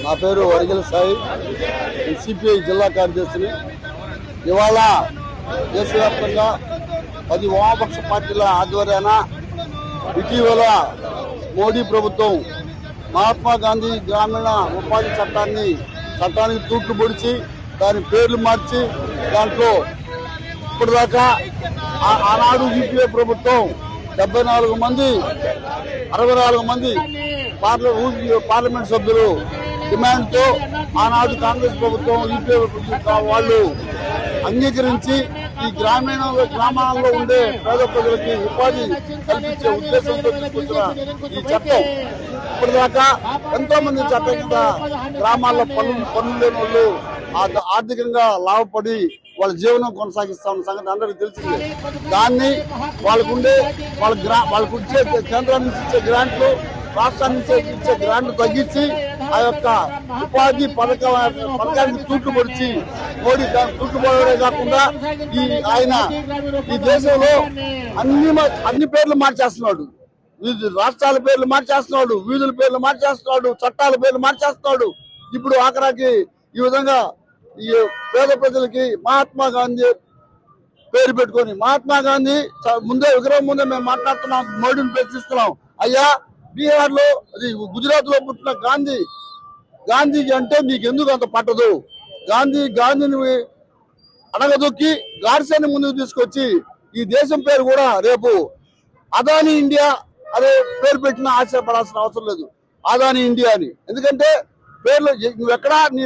నా పేరు వరిగల సాయి, సిపిఐ జిల్లా కార్యదర్శిని. ఇవాళ దేశవ్యాప్తంగా 10 వామపక్ష పార్టీల ఆధ్వర్యాన ఇటీవల మోడీ ప్రభుత్వం మహాత్మా గాంధీ గ్రామీణ ఉపాధి చట్టానికి తూట్లు పొడిచి దాని పేర్లు మార్చి దాంట్లో ఇప్పటిదాకా ఆనాడు యూపీఏ ప్రభుత్వం 74 మంది 64 మంది పార్లమెంట్ సభ్యులు డిమాండ్తో ఆనాడు కాంగ్రెస్ ప్రభుత్వం యూపీఏ వాళ్ళు అంగీకరించి ఈ గ్రామాల్లో ఉండే పేద ప్రజలకి ఉపాధి కల్పించే ఉద్దేశంతో తీసుకొచ్చిన ఈ చట్టం ఇప్పటిదాకా ఎంతో మంది చట్టం కింద గ్రామాల్లో పనులు లేని వాళ్ళు ఆర్థికంగా లాభపడి వాళ్ళ జీవనం కొనసాగిస్తా ఉన్న సంగతి అందరికీ తెలిసిందే. దాన్ని వాళ్ళకు ఇచ్చే కేంద్రం నుంచి ఇచ్చే గ్రాంట్లు, రాష్ట్రం నుంచి ఇచ్చే గ్రాంట్లు తగ్గించి ఆ యొక్క ఉపాధి పథకానికి తూట్లు పొడిచి మోడీ తూట్లు పొడవడే కాకుండా ఆయన ఈ దేశంలో అన్ని పేర్లు మార్చేస్తున్నాడు. రాష్ట్రాల పేర్లు మార్చేస్తున్నాడు, వీధుల పేర్లు మార్చేస్తున్నాడు, చట్టాల పేర్లు మార్చేస్తున్నాడు. ఇప్పుడు ఆఖరాకి ఈ విధంగా ఈ పేద ప్రజలకి మహాత్మా గాంధీ పేరు పెట్టుకొని మహాత్మా గాంధీ విగ్రహం ముందే మేము మాట్లాడుతున్నాం, మోడీని ప్రశ్నిస్తున్నాం. అయ్యా, బీహార్ లో గుజరాత్ లో పుట్టిన గాంధీకి అంటే మీకు ఎందుకు అంత పట్టదు? గాంధీని అడగదొక్కి గాడ్సేని ముందుకు తీసుకొచ్చి ఈ దేశం పేరు కూడా రేపు అదానీ ఇండియా అదే పేరు పెట్టినా ఆశ్చర్యపడాల్సిన అవసరం లేదు. అదానీ ఇండియా అని. ఎందుకంటే పేర్లు నువ్వెక్కడా నీ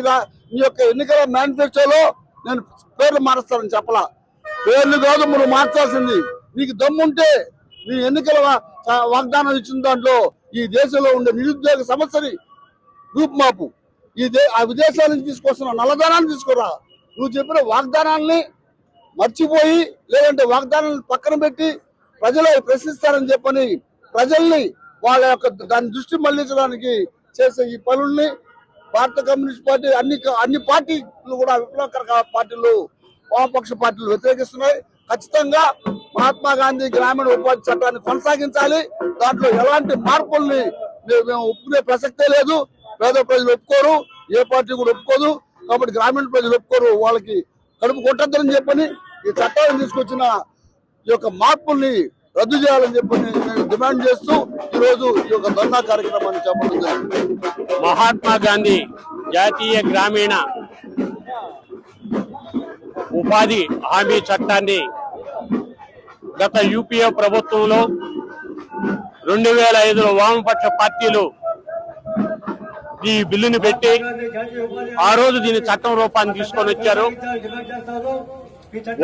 యొక్క ఎన్నికల మేనిఫెస్టోలో నేను పేర్లు మారుస్తానని చెప్పలా. పేర్లు కాదు నువ్వు మార్చాల్సింది. నీకు దమ్ముంటే నీ ఎన్నికల వాగ్దానం ఇచ్చిన దాంట్లో ఈ దేశంలో ఉండే నిరుద్యోగ సమస్యని రూపుమాపు. ఆ విదేశాల నుంచి తీసుకొస్తున్న నల్లధనాన్ని తీసుకురా. నువ్వు చెప్పిన వాగ్దానాన్ని మర్చిపోయి లేదంటే వాగ్దానాన్ని పక్కన పెట్టి ప్రజలు ప్రశ్నిస్తారని చెప్పని ప్రజల్ని వాళ్ళ యొక్క దాని దృష్టి మళ్లించడానికి చేసే ఈ పనుల్ని భారత కమ్యూనిస్ట్ పార్టీ అన్ని పార్టీలు కూడా విప్లవకర పార్టీలు వామపక్ష పార్టీలు వ్యతిరేకిస్తున్నాయి. ఖచ్చితంగా మహాత్మా గాంధీ గ్రామీణ ఉపాధి చట్టాన్ని కొనసాగించాలి. దాంట్లో ఎలాంటి మార్పుల్ని మేము ఒప్పుకునే ప్రసక్తే లేదు. పేద ప్రజలు ఒప్పుకోరు, ఏ పార్టీ కూడా ఒప్పుకోదు. కాబట్టి గ్రామీణ ప్రజలు ఒప్పుకోరు. వాళ్ళకి కడుపు కొట్టద్దని చెప్పని ఈ చట్టాన్ని తీసుకొచ్చిన ఈ యొక్క మార్పుల్ని రద్దు చేయాలని చెప్పని నేను డిమాండ్ చేస్తూ ఈరోజు ఈ యొక్క ధర్నా కార్యక్రమాన్ని చేపడుతున్నాను. మహాత్మా గాంధీ జాతీయ గ్రామీణ ఉపాధి హామీ చట్టాన్ని గత యూపీఏ ప్రభుత్వంలో 2005లో వామపక్ష పార్టీలు ఈ బిల్లుని పెట్టి ఆ రోజు దీని చట్టం రూపాన్ని తీసుకొని వచ్చారు.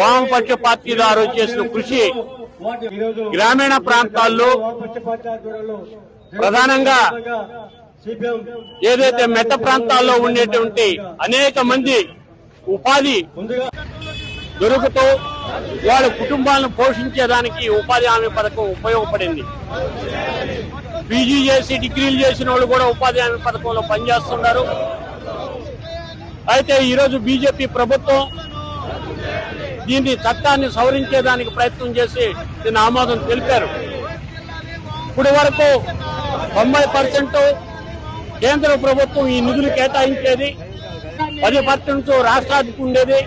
వామపక్ష పార్టీలు ఆ రోజు చేసిన కృషి గ్రామీణ ప్రాంతాల్లో ప్రధానంగా ఏదైతే మెట్ట ప్రాంతాల్లో ఉండేటువంటి అనేక మంది ఉపాధి దొరుకుతూ వాళ్ళ కుటుంబాలను పోషించేదానికి ఉపాధి హామీ పథకం ఉపయోగపడింది. పీజీ చేసి డిగ్రీలు చేసిన వాళ్ళు కూడా ఉపాధి హామీ పథకంలో పనిచేస్తున్నారు. అయితే ఈరోజు బీజేపీ ప్రభుత్వం దీన్ని చట్టాన్ని సవరించేదానికి ప్రయత్నం చేసి దీన్ని ఆమోదం తెలిపారు. ఇప్పటి వరకు 90% కేంద్ర ప్రభుత్వం ఈ నిధులు కేటాయించేది, 10% రాష్ట్రానికి ఉండేది.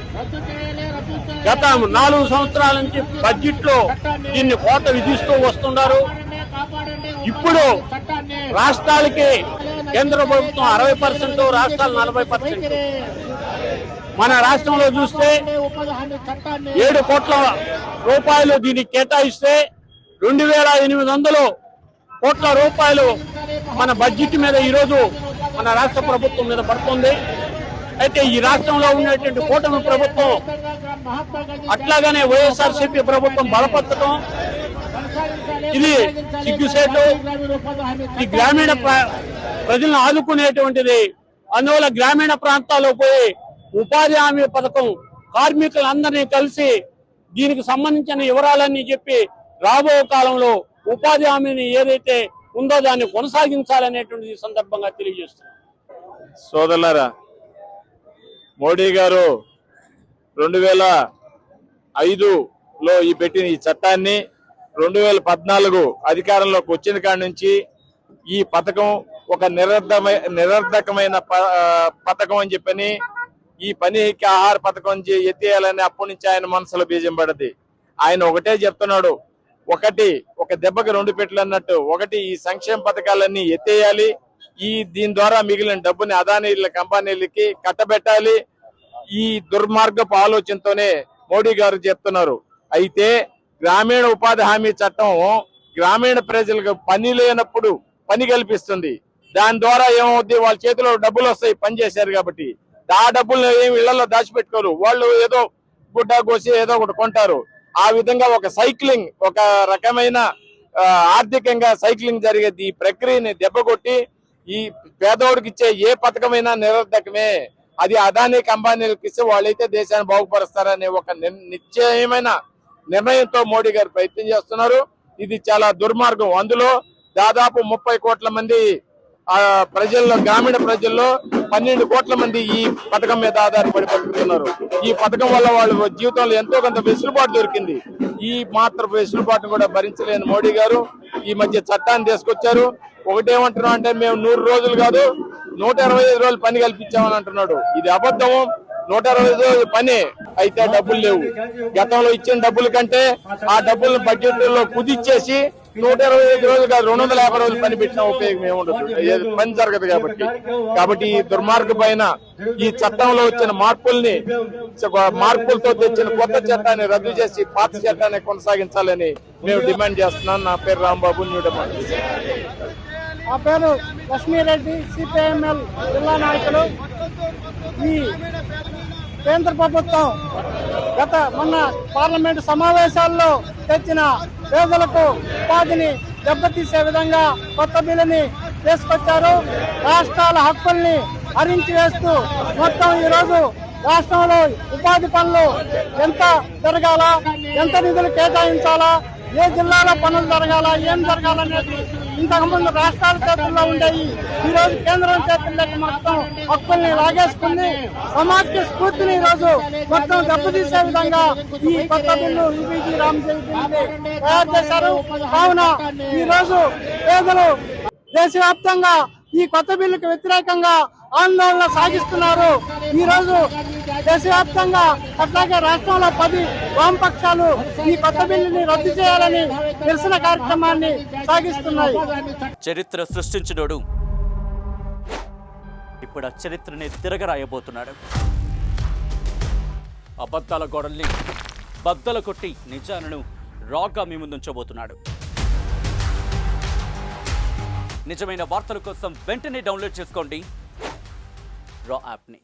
గత 4 సంవత్సరాల నుంచి బడ్జెట్ లో దీన్ని కోత విధిస్తూ వస్తున్నారు. ఇప్పుడు రాష్ట్రాలకి కేంద్ర ప్రభుత్వం 60%, రాష్ట్రాలు 40%. మన రాష్ట్రంలో చూస్తే 7 కోట్ల రూపాయలు దీనికి కేటాయిస్తే 2800 కోట్ల రూపాయలు మన బడ్జెట్ మీద ఈరోజు మన రాష్ట్ర ప్రభుత్వం మీద పడుతుంది. అయితే ఈ రాష్ట్రంలో ఉన్నటువంటి కూటమి ప్రభుత్వం అట్లాగనే వైఎస్ఆర్సీపీ ప్రభుత్వం బలపరచడం ఇది సిగ్గుసేటు. ఈ గ్రామీణ ప్రజలను ఆదుకునేటువంటిది. అందువల్ల గ్రామీణ ప్రాంతాల్లో పోయి ఉపాధి హామీ పథకం కార్మికులందరినీ కలిసి దీనికి సంబంధించిన వివరాలన్నీ చెప్పి రాబో కాలంలో ఉపాధి హామీని ఏదైతే ఉందో దాన్ని కొనసాగించాలనేటువంటి సందర్భంగా తెలియజేస్తున్నారు. సోదరులారా, మోడీ గారు 2005లో పెట్టిన ఈ చట్టాన్ని 2014 అధికారంలోకి వచ్చిన కాడి నుంచి ఈ పథకం ఒక నిరర్ధకమైన పథకం అని చెప్పని ఈ పనికి ఆహార పథకం ఎత్తేయాలని అప్పటి నుంచి ఆయన మనసులో బీజం పడది. ఆయన ఒకటే చెప్తున్నాడు, ఒక దెబ్బకి 2 పెట్లు అన్నట్టు, ఒకటి ఈ సంక్షేమ పథకాలన్నీ ఎత్తేయాలి, దీని ద్వారా మిగిలిన డబ్బుని అదానీల కంపెనీలకి కట్టబెట్టాలి. ఈ దుర్మార్గపు ఆలోచనతోనే మోడీ గారు చెప్తున్నారు. అయితే గ్రామీణ ఉపాధి హామీ చట్టం గ్రామీణ ప్రజలకు పని లేనప్పుడు పని కల్పిస్తుంది. దాని ద్వారా ఏమవుద్ది, వాళ్ళ చేతిలో డబ్బులు వస్తాయి పని చేశారు కాబట్టి. ఆ డబ్బులు ఏమి ఇళ్లలో దాచిపెట్టుకోరు, వాళ్ళు ఏదో గుడ్డ కోసి ఏదో ఒకటి కొంటారు. ఆ విధంగా ఒక రకమైన ఆర్థికంగా సైక్లింగ్ జరిగేది. ఈ ప్రక్రియని దెబ్బకొట్టి ఈ పేదోడికి ఇచ్చే ఏ పథకమైనా నిరర్ధకమే. అది అదానీ కంపెనీలకు ఇస్తే వాళ్ళైతే దేశాన్ని బాగుపరుస్తారనే ఒక నిశ్చయమైన నిర్ణయంతో మోడీ గారు ప్రయత్నం చేస్తున్నారు. ఇది చాలా దుర్మార్గం. అందులో దాదాపు 30 కోట్ల మంది ప్రజల్లో, గ్రామీణ ప్రజల్లో 12 కోట్ల మంది ఈ పథకం మీద ఆధారపడి బతుకుతున్నారు. ఈ పథకం వల్ల వాళ్ళ జీవితంలో ఎంతో కొంత వెసులుబాటు దొరికింది. ఈ మాత్రం వెసులుబాటును కూడా భరించలేని మోడీ గారు ఈ మధ్య చట్టాన్ని తీసుకొచ్చారు. ఒకటేమంటున్నాం అంటే, మేము 100 రోజులు కాదు 125 రోజులు పని కల్పించామని అంటున్నాడు. ఇది అబద్ధం. 125 రోజులు పని అయితే డబ్బులు లేవు. గతంలో ఇచ్చిన డబ్బుల కంటే ఆ డబ్బులను బడ్జెట్ లో కుదిచ్చేసి 125 రోజులు కాదు 250 రోజులు పని పెట్టిన ఉపయోగం ఏముండదు, పని జరగదు. కాబట్టి ఈ దుర్మార్గమైన ఈ చట్టంలో వచ్చిన మార్పులతో తెచ్చిన కొత్త చట్టాన్ని రద్దు చేసి పాత చట్టాన్ని కొనసాగించాలని మేము డిమాండ్ చేస్తున్నాం. నా పేరు రాంబాబు, న్యూ డెమోక్రసీ. నా పేరు లక్ష్మీరెడ్డి, సిపిఐఎంఎల్ జిల్లా నాయకులు. ఈ కేంద్ర ప్రభుత్వం మొన్న పార్లమెంటు సమావేశాల్లో తెచ్చిన పేదలకు ఉపాధిని దెబ్బతీసే విధంగా కొత్త బిల్లుని తీసుకొచ్చారు. రాష్ట్రాల హక్కుల్ని హరించి వేస్తూ మొత్తం ఈరోజు రాష్ట్రంలో ఉపాధి పనులు ఎంత జరగాల, ఎంత నిధులు కేటాయించాలా, ఏ జిల్లాలో పనులు జరగాల, ఏం జరగాలనేది ఇంతకుముందు రాష్ట్రాల చేతుల్లో ఉండేవి. ఈ రోజు కేంద్రం చేతుల్లోకి మొత్తం హక్కుల్ని లాగేసుకుంది. సమాఖ్య స్ఫూర్తిని ఈ రోజు మొత్తం దెబ్బతీసే విధంగా ఈ కొత్త బిల్లు ఈబీజీ రామ్జీ బిల్లుని తయారు చేశారు. కావున ఈ రోజు పేదలు దేశవ్యాప్తంగా ఈ కొత్త బిల్లుకు వ్యతిరేకంగా ఆందోళన సాగిస్తున్నారు. ఈ రోజు దేశవ్యాప్తంగా అట్లాగే రాష్ట్రంలో 10 వామపక్షాలు ఈ కొత్త బిల్లుని రద్దు చేయాలని నిరసన కార్యక్రమాన్ని సాగిస్తున్నాయి. చరిత్ర సృష్టించినోడు ఇప్పుడు ఆ చరిత్రని తిరగరాయబోతున్నాడు. అబద్ధాల గోడల్ని బద్దలు కొట్టి నిజాలను రాగా మీ ముందుంచబోతున్నాడు. నిజమైన వార్తల కోసం వెంటనే డౌన్లోడ్ చేసుకోండి రా యాప్ని.